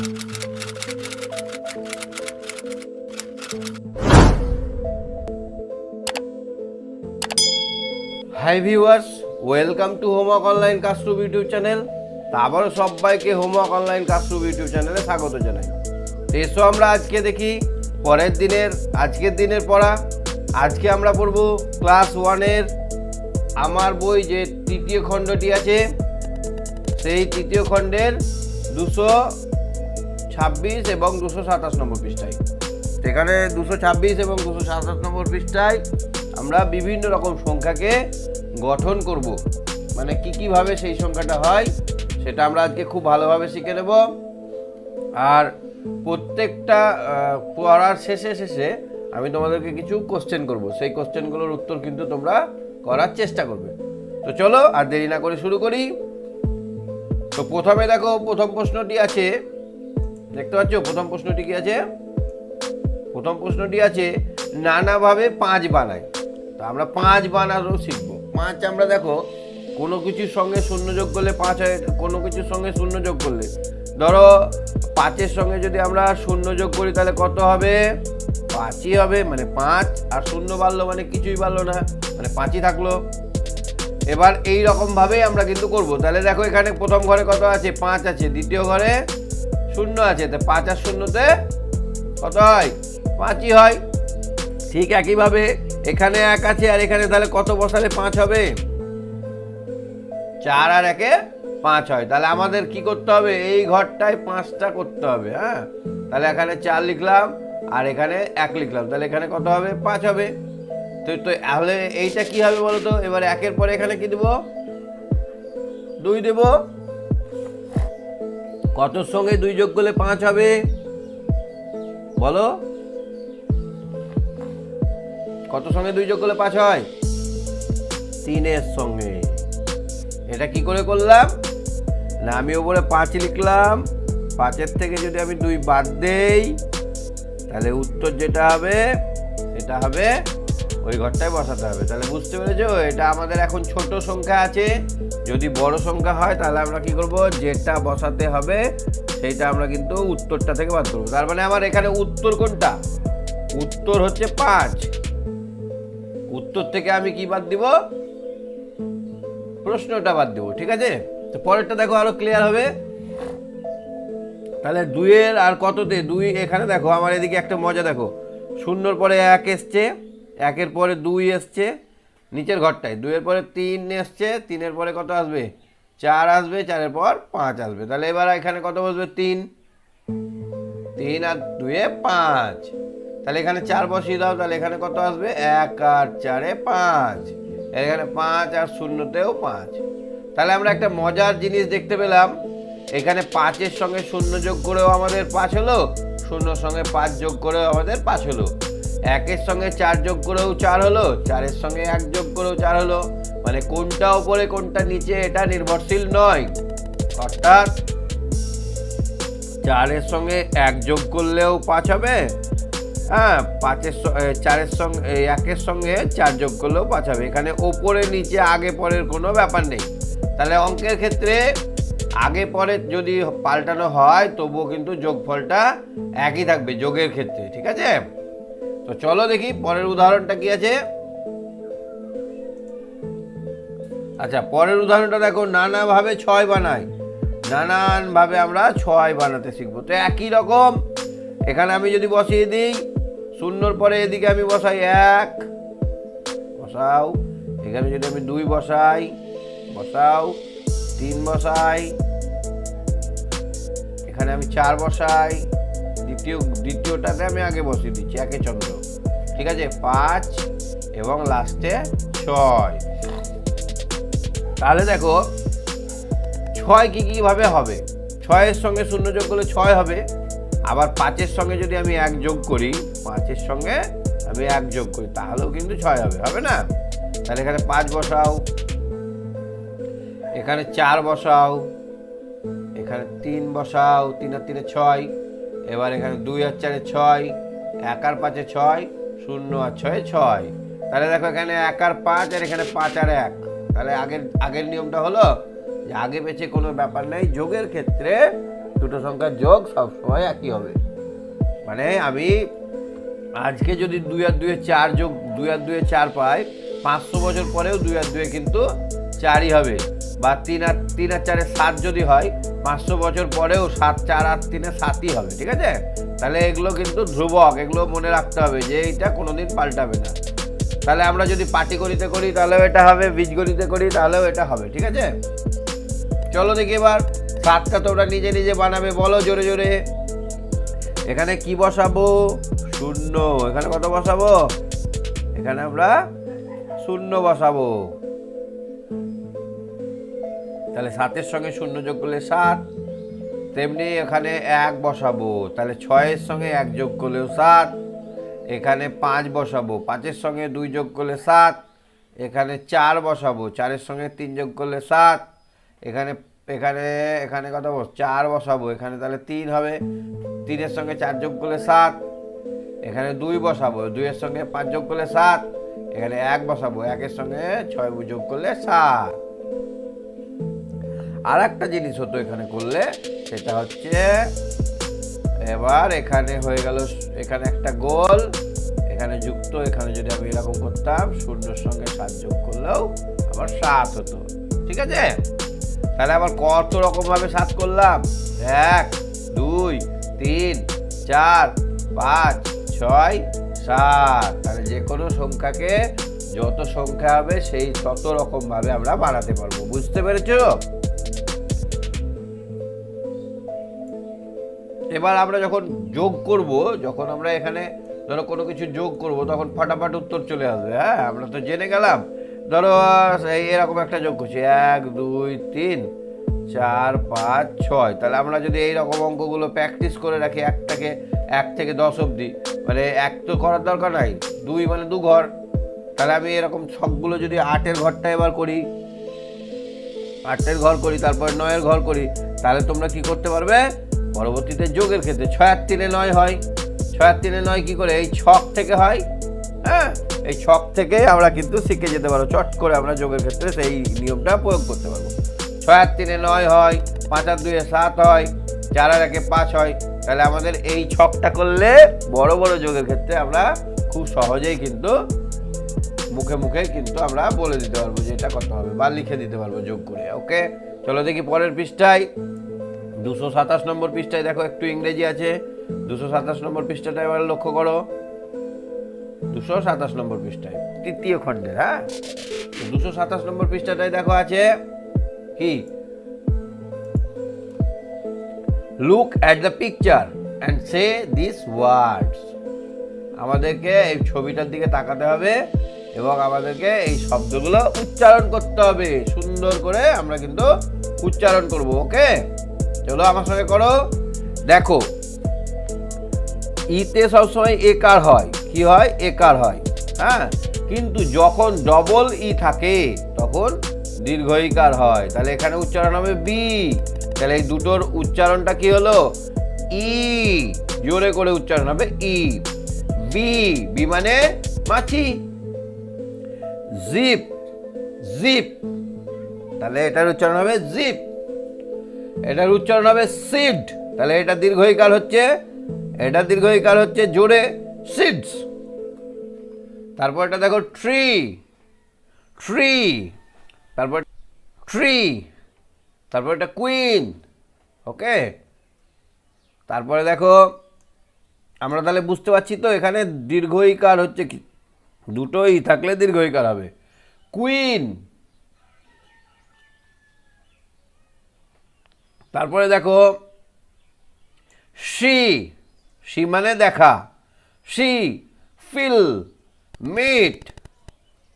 Hi viewers, welcome to homework online classroom YouTube channel. আবারও সবাইকে homework online classroom YouTube চ্যানেলে স্বাগত জানাই। এসো আমরা আজকে দেখি আজকের দিনের পড়া। আজকে আমরা পড়ব ক্লাস 1-এর আমার বই যে তৃতীয় খণ্ডটি আছে, সেই তৃতীয় খণ্ডের 226 এবং 227 নম্বর পৃষ্ঠায়। সেখানে 226 এবং 227 নম্বর পৃষ্ঠায় আমরা বিভিন্ন রকম সংখ্যাকে গঠন করব, মানে কীভাবে সেই সংখ্যাটা হয় সেটা আমরা আজকে খুব ভালোভাবে শিখে নেব। আর প্রত্যেকটা পড়ার শেষে আমি তোমাদেরকে কিছু কোশ্চেন করব, সেই কোশ্চেনগুলোর উত্তর কিন্তু তোমরা করার চেষ্টা করবে। তো চলো আর দেরি না করে শুরু করি। তো প্রথমে দেখো, প্রথম প্রশ্নটি আছে, দেখতে পাচ্ছ প্রথম প্রশ্নটি কি আছে? প্রথম প্রশ্নটি আছে নানাভাবে 5 বানায়। তো আমরা 5 বানানো শিখবো। 5 আমরা দেখো কোনো কিছুর সঙ্গে শূন্য যোগ করলে 5 হয়, কোনো কিছুর সঙ্গে শূন্য যোগ করলে, ধরো 5-এর সঙ্গে যদি আমরা শূন্য যোগ করি তাহলে কত হবে? 5ই হবে, মানে 5 আর শূন্য বাড়লো মানে কিছুই বাড়লো না, মানে 5ই থাকলো। এবার এই রকমভাবেই আমরা কিন্তু করব। তাহলে দেখো এখানে প্রথম ঘরে কত আছে? 5 আছে, দ্বিতীয় ঘরে শূন্য আছে, তো 5 আর শূন্যতে কত হয়? 5ই হয়। ঠিক একইভাবে এখানে 1 আছে, আর এখানে তাহলে কত বসালে 5 হবে? 4 আর 1-এ 5 হয়। তাহলে আমাদের কি করতে হবে? এই ঘরটায় 5টা করতে হবে। হ্যাঁ, তাহলে এখানে 4 লিখলাম আর এখানে 1 লিখলাম, তাহলে এখানে কত হবে? 5 হবে। তো তাহলে এইটা কি হবে বলো তো? এবার 1-এর পরে এখানে কি দেব? 2 দেব। কতর সঙ্গে 2 যোগ করলে 5 হবে বলো? কত সঙ্গে 2 যোগ করলে 5 হয়? 3-এর সঙ্গে। এটা কি করে করলাম না, আমি উপরে 5 লিখলাম, 5-এর থেকে যদি আমি 2 বাদ দেই তাহলে উত্তর যেটা হবে সেটা হবে ওই ঘরটায় বসাতে হবে। তাহলে বুঝতে পেরেছো? এটা আমাদের এখন ছোট সংখ্যা আছে, যদি বড় সংখ্যা হয় তাহলে আমরা কি করব? যেটা বসাতে হবে সেইটা আমরা কিন্তু উত্তরটা থেকে বাদ করবো। তার মানে আমার এখানে উত্তর কোনটা? উত্তর হচ্ছে 5। উত্তর থেকে আমি কি বাদ দিব? প্রশ্নটা বাদ দেবো। ঠিক আছে, তো পরেরটা দেখো আরো ক্লিয়ার হবে। তাহলে 2-এর আর কততে 2? এখানে দেখো আমার এদিকে একটা মজা দেখো, 0-র পরে 1 এসছে, 1-এর পরে 2 এসছে, নিচের ঘরটায় 2-এর পরে 3 এসছে, 3-এর পরে কত আসবে? 4 আসবে, 4-এর পর 5 আসবে। তাহলে এবার এখানে কত বসবে? 3 আর 2-এ 5। তাহলে এখানে 4 বসিয়ে দাও, তাহলে এখানে কত আসবে? 1 আর 4-এ 5, এখানে 5 আর 0-তেও 5। তাহলে আমরা একটা মজার জিনিস দেখতে পেলাম, এখানে 5-এর সঙ্গে 0 যোগ করেও আমাদের 5 হলো, 0-র সঙ্গে 5 যোগ করেও আমাদের 5 হলো, 1-এর সঙ্গে 4 যোগ করেও 4 হলো, 4-এর সঙ্গে 1 যোগ করেও 4 হলো। মানে কোনটা উপরে কোনটা নিচে এটা নির্ভরশীল নয়। অর্থাৎ 4-এর সঙ্গে 1 যোগ করলেও 5 হবে, হ্যাঁ, 4-এর সঙ্গে 1-এর সঙ্গে 4 যোগ করলেও 5 হবে। এখানে ওপরে নিচে আগে পরের কোনো ব্যাপার নেই। তাহলে অঙ্কের ক্ষেত্রে আগে পরে যদি পাল্টানো হয় তবুও কিন্তু যোগফলটা একই থাকবে যোগের ক্ষেত্রে। ঠিক আছে, তো চলো দেখি পরের উদাহরণটা কি আছে। আচ্ছা, পরের উদাহরণটা দেখো, নানাভাবে 6 বানায়। নানানভাবে আমরা 6 বানাতে শিখবো। তো একই রকম এখানে আমি যদি বসিয়ে দিই, 0-র পরে এদিকে আমি বসাই 1, বসাও। এখানে যদি আমি 2 বসাই, বসাও। 3 বসাই, এখানে আমি 4 বসাই, দ্বিতীয়টাতে আমি আগে বসিয়ে দিচ্ছি 1-এ চন্দ্র। ঠিক আছে, 5 এবং লাস্টে 6। তাহলে দেখো 6 কিভাবে হবে? 6-এর সঙ্গে 0 যোগ করলে 6 হবে, আবার 5-এর সঙ্গে যদি আমি 1 যোগ করি, 5-এর সঙ্গে আমি 1 যোগ করি তাহলেও কিন্তু 6 হবে, হবে না? তাহলে এখানে 5 বসাও, এখানে 4 বসাও, এখানে 3 বসাও, 3 আর 3-এ 6, এবার এখানে 2 আর 4-এ 6, 1 আর 5-এ 6, 0 আর 6-এ 6। তাহলে দেখো এখানে 1 আর 5, আর এখানে 5 আর 1। তাহলে আগের নিয়মটা হলো যে আগে পেছে কোনো ব্যাপার নেই, যোগের ক্ষেত্রে দুটো সংখ্যার যোগ সবসময় একই হবে। মানে আমি আজকে যদি 2 আর 2 4 যোগ 2 আর 2 4 পাই, 500 বছর পরেও 2 আর 2 কিন্তু 4ই হবে। বা 3 আর 4 7 যদি হয়, 500 বছর পরেও 7 4 আর 3 7ই হবে। ঠিক আছে? তাহলে এগুলো কিন্তু ধ্রুবক, এগুলো মনে রাখতে হবে যে এইটা কোনোদিন পাল্টাবে না। তাহলে আমরা যদি পাটিগণিতে করি তাহলেও এটা হবে, বীজগণিতে করি তাহলেও এটা হবে। ঠিক আছে? চলো দেখি এবার 7টা তোমরা নিজে নিজে বানাবে, বলো জোরে জোরে। এখানে কি বসাবো? 0। এখানে কত বসাবো? এখানে আমরা 0 বসাবো। তাহলে 7-এর সঙ্গে 0 যোগ করলে 7। তেমনি এখানে 1 বসাবো, তাহলে 6-এর সঙ্গে 1 যোগ করলেও 7। এখানে 5 বসাবো, 5-এর সঙ্গে 2 যোগ করলে 7। এখানে 4 বসাবো, 4-এর সঙ্গে 3 যোগ করলে 7। এখানে এখানে এখানে কত 4 বসাবো, এখানে তাহলে 3 হবে। 3-এর সঙ্গে 4 যোগ করলে 7। এখানে 2 বসাবো, 2-এর সঙ্গে 5 যোগ করলে 7। এখানে 1 বসাবো, 1-এর সঙ্গে 6 যোগ করলে 7। আর একটা জিনিস হতো এখানে করলে, সেটা হচ্ছে এবার এখানে হয়ে গেল, এখানে একটা গোল, এখানে যুক্ত। এখানে যদি আমি এরকম করতাম, 0-এর সঙ্গে 7 যোগ করলেও আবার 7 হতো। ঠিক আছে? তাহলে আবার কত রকম ভাবে 7 করলাম? 1 2 3 4 5 6 7। তাহলে যে কোনো সংখ্যাকে যত সংখ্যা হবে সেই তত রকম ভাবে আমরা বানাতে পারবো। বুঝতে পেরেছো? এবার আমরা যখন যোগ করব, যখন আমরা এখানে ধরো কোনো কিছু যোগ করব, তখন ফটাফট উত্তর চলে আসবে। হ্যাঁ, আমরা তো জেনে গেলাম। ধরো এরকম একটা যোগ করছি, 1 2 3 4 5 6। তাহলে আমরা যদি এইরকম অঙ্কগুলো প্র্যাকটিস করে রাখি, 1 থেকে 10 অবধি, মানে 1 তো করার দরকার নাই, 2 মানে 2 ঘর। তাহলে আমি এরকম সবগুলো যদি 8-এর ঘরটা এবার করি, 8-এর ঘর করি, তারপর 9-এর ঘর করি, তাহলে তোমরা কি করতে পারবে? পরবর্তীতে যোগের ক্ষেত্রে 6 আর 3 9 হয়। 6 আর 3 9 কি করে? এই ছক থেকে হয়। হ্যাঁ, এই ছক থেকে আমরা কিন্তু শিখে যেতে পারবো, চট করে আমরা যোগের ক্ষেত্রে সেই নিয়মটা প্রয়োগ করতে পারবো। 6 আর 3 9 হয়, 5 আর 2 7 হয়, 4 আর 1 5 হয়। তাহলে আমাদের এই ছকটা করলে বড় বড় যোগের ক্ষেত্রে আমরা খুব সহজেই কিন্তু মুখে মুখে কিন্তু আমরা বলে দিতে পারবো যে এটা কত হবে, বা লিখে দিতে পারবো যোগ করে। ওকে, চলো দেখি পরের পৃষ্ঠায়, 227 নম্বর পৃষ্ঠায় দেখো একটু ইংরেজি আছে। 227 নম্বর পৃষ্ঠাটা এবার লক্ষ্য করো। 227 নম্বর পৃষ্ঠায়, তৃতীয় খণ্ডের। হ্যাঁ, 227 নম্বর পৃষ্ঠাটায় দেখো আছে কি? Look at the picture and say this words. আমাদেরকে এই ছবিটার দিকে তাকাতে হবে এবং আমাদেরকে এই শব্দগুলো উচ্চারণ করতে হবে। সুন্দর করে আমরা কিন্তু উচ্চারণ করব। ওকে, চলো আমার সঙ্গে করো। দেখো, ইতে সবসময় একার হয়। কি হয়? একার হয়। হ্যাঁ, কিন্তু যখন ডবল ই থাকে তখন দীর্ঘ ইকার হয়। তাহলে এখানে উচ্চারণ হবে বি। তাহলে এই দুটোর উচ্চারণটা কি হলো? ই। জোরে করে উচ্চারণ হবে ই। বি, বি মানে মাছি। জিপ, জিপ, তাহলে এটার উচ্চারণ হবে জিপ। এটার উচ্চারণ হবে সিড। তাহলে এটা দীর্ঘ ইকার হচ্ছে, এটা দীর্ঘ ইকার হচ্ছে জোরে, সিডস। তারপর এটা দেখো ট্রি, ট্রি, তারপর ট্রি, তারপর এটা কুইন। ওকে, তারপরে দেখো আমরা তাহলে বুঝতে পারছি তো এখানে দীর্ঘ ইকার হচ্ছে কি, দুটো ই থাকলে দীর্ঘ ইকার হবে। কুইন। তারপরে দেখো শি, শি মানে দেখা। See, feel, meet,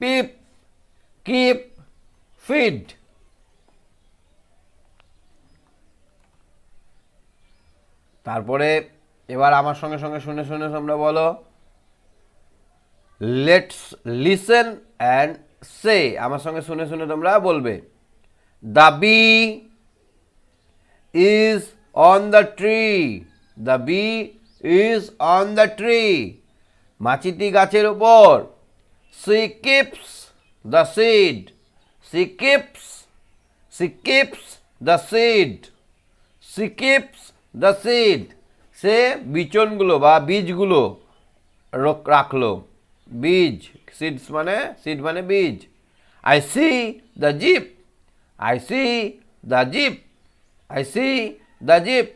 peep, keep, feed. তারপরে এবার আমার সঙ্গে সঙ্গে শুনে শুনে তোমরা বলো, লেটস লিসেন অ্যান্ড সে। আমার সঙ্গে শুনে শুনে তোমরা বলবে, the bee is on the tree. The bee is on the tree. মাছিটি গাছের উপর। She keeps the seed. She keeps the seed. She keeps the seed, সে বিচনগুলো বা বীজগুলো রাখলো। বীজ, সিডস মানে, সিড মানে বীজ। I see the jeep, I see the jeep, I see the jeep,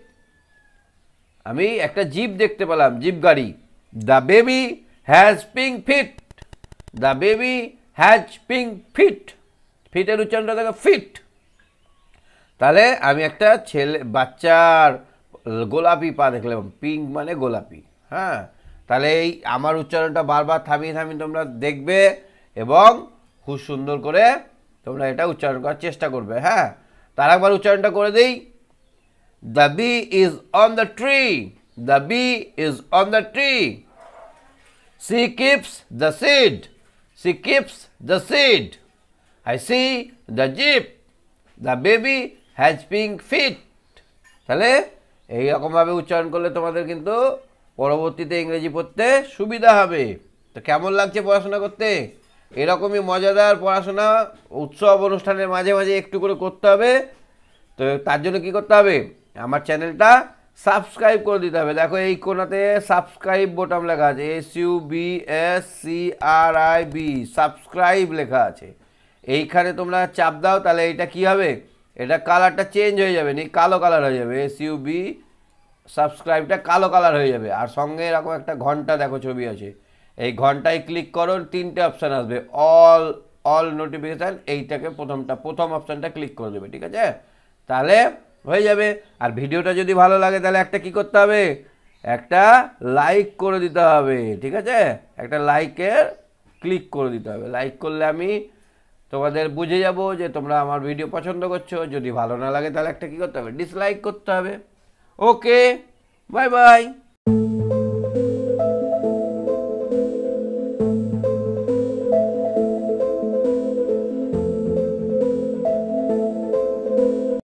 আমি একটা জিপ দেখতে পেলাম, জিপ গাড়ি। The baby has pink feet, the baby has pink feet, ফিটের উচ্চারণটা দেখো ফিট। তাহলে আমি একটা ছেলে বাচ্চার গোলাপি পা দেখলাম, পিঙ্ক মানে গোলাপি। হ্যাঁ, তাহলে এই আমার উচ্চারণটা বারবার থামিয়ে থামিয়ে তোমরা দেখবে এবং খুব সুন্দর করে তোমরা এটা উচ্চারণ করার চেষ্টা করবে। হ্যাঁ, তার একবার উচ্চারণটা করে দিই। The bee is on the tree, the bee is on the tree, she keeps the seed, she keeps the seed, I see the jeep, the baby has pink feet। তাহলে এইরকমভাবে উচ্চারণ করলে তোমাদের কিন্তু পরবর্তীতে ইংরেজি পড়তে সুবিধা হবে। তো কেমন লাগছে পড়াশোনা করতে? এরকমই মজাদার পড়াশোনা উৎসব অনুষ্ঠানের মাঝে মাঝে একটু করে করতে হবে। তো তার জন্য কী করতে হবে? আমার চ্যানেলটা সাবস্ক্রাইব করে দিতে হবে। দেখো এই কোনাতে সাবস্ক্রাইব বোতাম লেখা আছে, SUBSCRIB, সাবস্ক্রাইব লেখা আছে। এইখানে তোমরা চাপ দাও, তাহলে এইটা কি হবে? এটা কালারটা চেঞ্জ হয়ে যাবে, কালো কালার হয়ে যাবে। SUB সাবস্ক্রাইবটা কালো কালার হয়ে যাবে। আর সঙ্গে এরকম একটা ঘন্টা দেখো ছবি আছে, এই ঘন্টায় ক্লিক করো, 3টে অপশান আসবে, অল নোটিফিকেশান, এইটাকে প্রথম অপশানটা ক্লিক করে দেবে। ঠিক আছে, তাহলে হয়ে যাবে। আর ভিডিওটা যদি ভালো লাগে তাহলে একটা কি করতে হবে? একটা লাইক করে দিতে হবে। ঠিক আছে, একটা লাইকের ক্লিক করে দিতে হবে। লাইক করলে আমি তোমাদের বুঝে যাব যে তোমরা আমার ভিডিও পছন্দ করছো। যদি ভালো না লাগে তাহলে একটা কি করতে হবে? ডিসলাইক করতে হবে। ওকে, বাই বাই।